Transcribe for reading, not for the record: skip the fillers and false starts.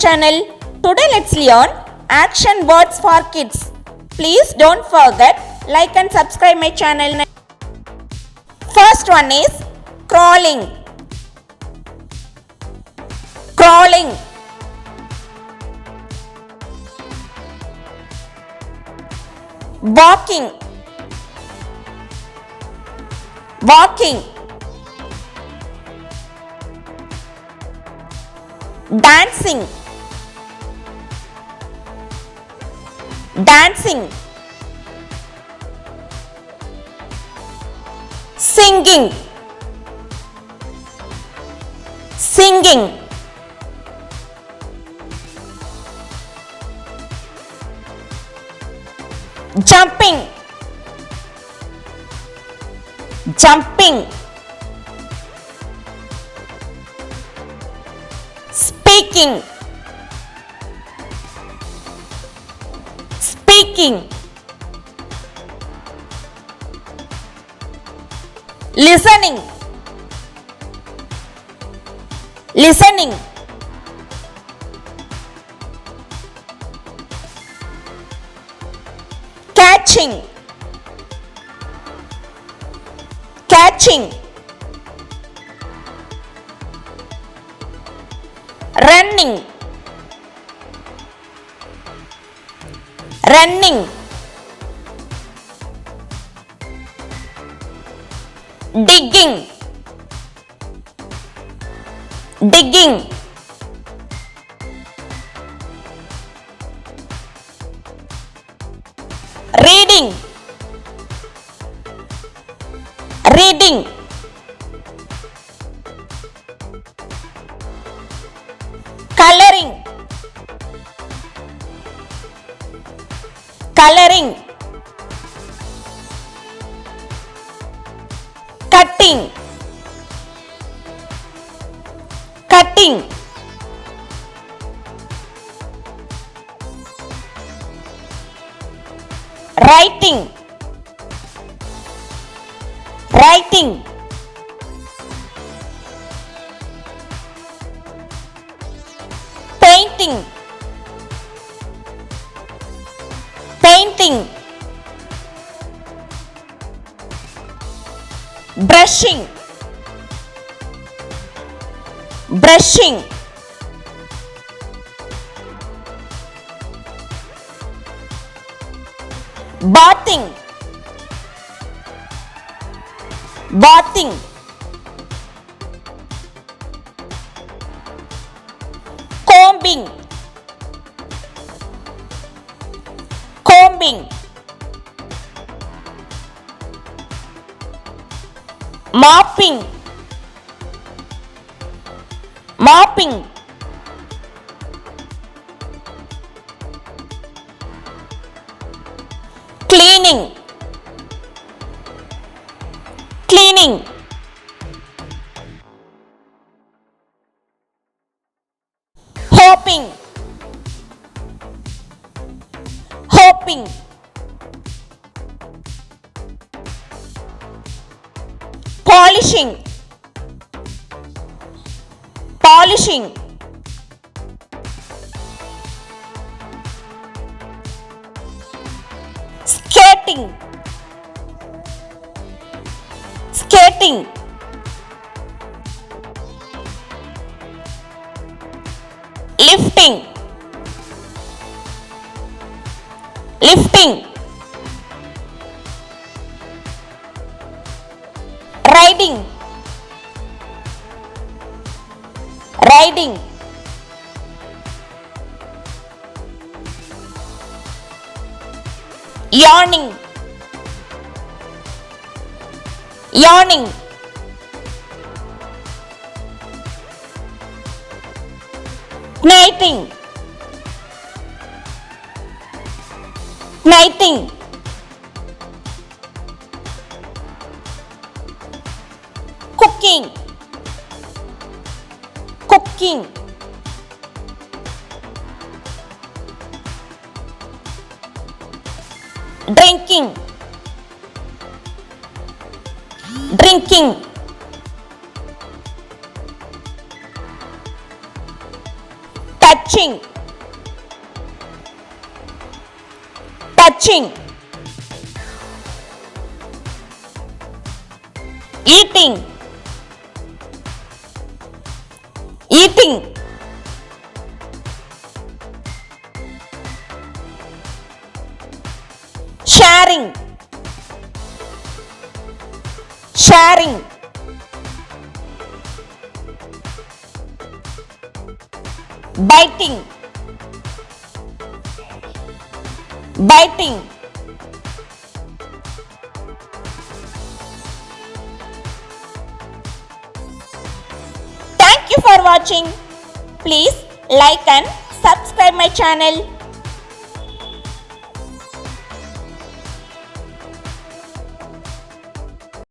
channel. Today let's learn action words for kids. Please don't forget like and subscribe my channel. First one is crawling. Crawling. Walking. Walking. Dancing. Dancing. Singing. Singing. Jumping. Jumping. Speaking. Speaking. Listening. Listening. Catching. Catching. Running. Running. Digging. Digging. Reading. Reading. Coloring. Coloring. Cutting. Cutting. Writing. Writing. Painting. Painting. Brushing. Brushing. Bathing. Bathing. Combing. Combing. Mopping. Mopping. Cleaning. Cleaning. Hoping. Hoping. Polishing. Polishing. Skating. Skating. Lifting. Lifting. Riding. Riding. Yawning. Yawning. Knitting. Knitting. Cooking. Cooking. Drinking. Drinking. touching, touching, eating, eating, sharing, sharing, biting, biting. Thank you for watching. Please like and subscribe my channel.